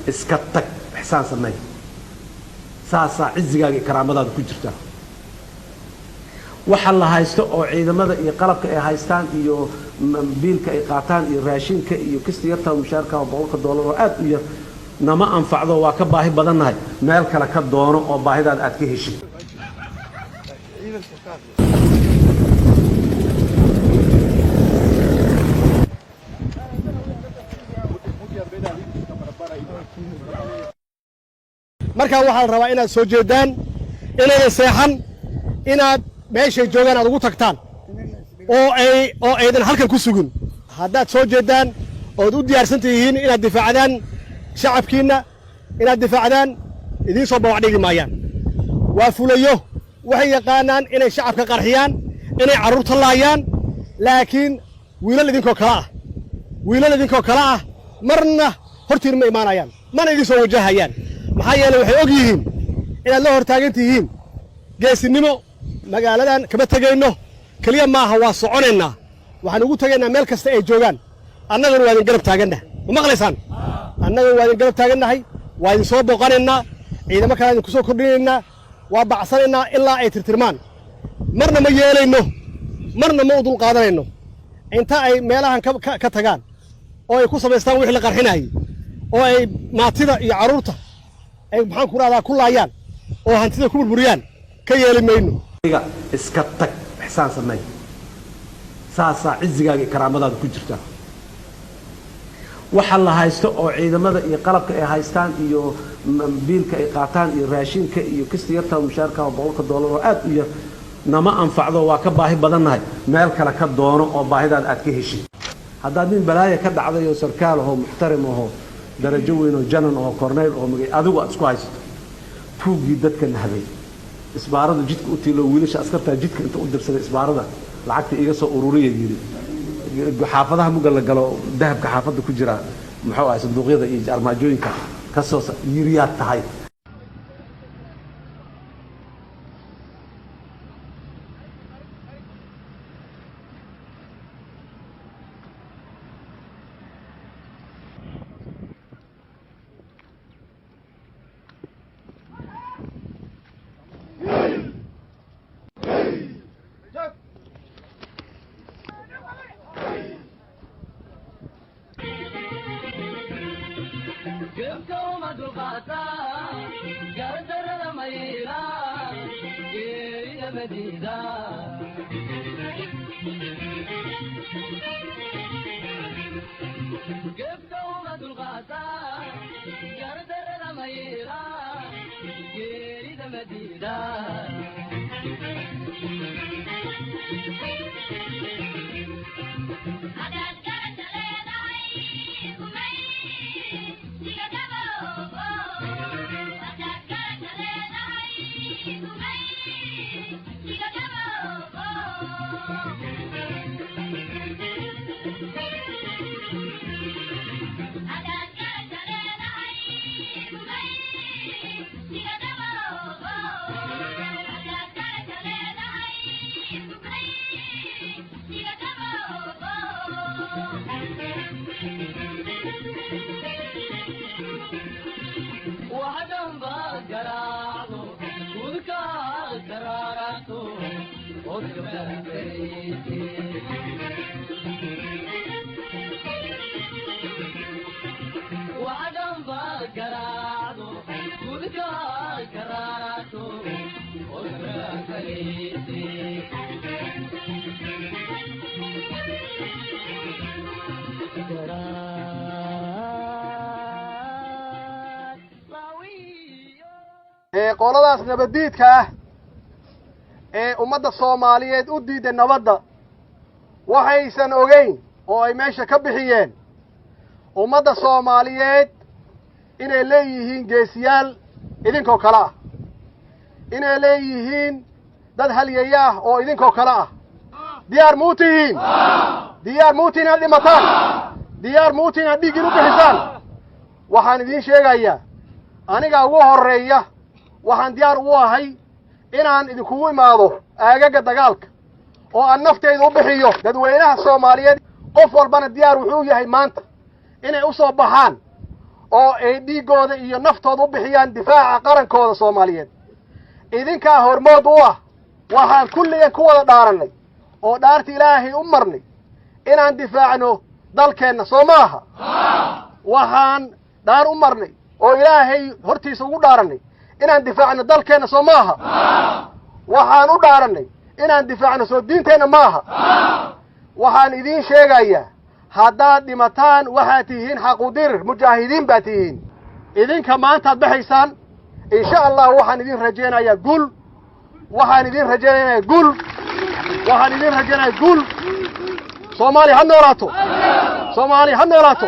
اسكتك إحسان سمي ساسا عزقاقي كرامة كجرتا waxaa la haysto oo ciidamada iyo qalabka ay haystaan iyo biilka ay qaataan iyo raashinka iyo kastiyarta mushaarka $100 oo aad u yar nama anfacdo waa ka baahi badanahay meel kale ka doono oo baahidaad aad ka heshay marka waxaan rabaa inaad soo jeedaan inay seexan inaad meesha joogan aad ugu tagtaan oo aydan halkan ku sugin haddaad soo jeedaan oo u diyaarsan tihiin inaad difaacdaan shacabkiina inaad difaacdaan idiin soo bawac dhigi maayaan waa fulayo waxay yaqaanaan inay shacabka qarxiyaan inay carruurta laayaan laakiin wiilal idinkoo kale ah marna hortiin ma imaanayaan mana idin soo wajahayaan maxaa yeelay waxay og yihiin inaad la hortaagan tihiin geesinimo magaaladan kama tegayno kaliya maaha waa soconaynaa waxaan ugu tagaynaa meel kasta ay joogaan annaguna waa idin garab taagannahay ma maqlaysaan annaguna waa idin garab taagannahay waa idin soo booqanaynaa ciidamo kale idinku soo kordhinaynaa waa bacsanaynaa ilaa ay tirtirmaan marna ma yeelayno marna ma u dulqaadanayno inta ay meelahan ka tagaan oo ay ku samaystaan wixii la qarxinayay oo ay maatida iyo carruurta ay maxaan ku rahdaa ku laayaan oo hantida ku burburiyaan ka yeeli mayno اسكتك إحسان سمي ساسا عزقاقي كرامة كجرتا waxaa la haysto oo ciidamada iyo qalabka ay haystaan iyo biilka ay qaataan iyo raashinka iyo kastiyarta mushaarka $100 oo aad u yar nama anfacdo waa ka baahi badanahay meel kale ka doono oo baahidaad aad ka heshay haddaad nin balaaya ka dhacday oo sarkaal oo muxtarim oo darajo weyn oo janan oo korneyl oo magay adigu aad isku haysato tuugii dadka nahabay isbaarada jidka u tiilo wiilasha askarta jidka inta u dirsaday isbaarada lacagta iga soo ururiyay yiri xaafadaha muga la galo dahabka xaafada ku jira muxuu ahaa sanduuqyada iyo armaajooyinka ka soo yiriyaad tahay qoladaas nabadiidka ah ee ummadda Soomaaliyeed u diiday nabadda waxaysan ogeyn oo ay meesha ka bixiyeen ummadda Soomaaliyeed inay leeyihiin geesiyaal idinkoo kala ah inay leeyihiin dad halyeeya ah oo idinkoo kala ah diyaar muutiin diyaar muutiin aad dhimataan diyaar muutiin aad dhiig u bixisaan waxaan idin sheegayaa aniga ugu horeeya waxaan diyaar u ahay inaan idinku imaado aagaga dagaalka oo aan nafteyda u bixiyo dadweynaha Soomaaliyeed qof walbana diyaar wuxuu yahay maanta inay u soo baxaan oo ay dhiigooda iyo naftooda u bixiyaan difaaca qarankooda Soomaaliyeed idinkaa hormood u ah waxaan kulligan ku wada dhaarannay oo dhaarta Ilaahay u marnay inaan difaacno dalkeenna Soomaaliya waxaan dhaar u marnay oo Ilaahay hortiisa ugu dhaarannay inaan difaacno dalkeenna Soomaaliya waxaan u dhaarannay inaan difaacno soo diinteena maaha waxaan idin sheegayaa haddaad dhimataan waxaad tihiin xaquudir mujaahidiin baad tihiin idinka maanta aad baxaysaan insha Allah waxaan idin rajaynayaa guul waxaan idin rajaynayaa guul waxaan idin rajaynayaa guul Soomaaliya ha noolaato Soomaaliya ha noolaato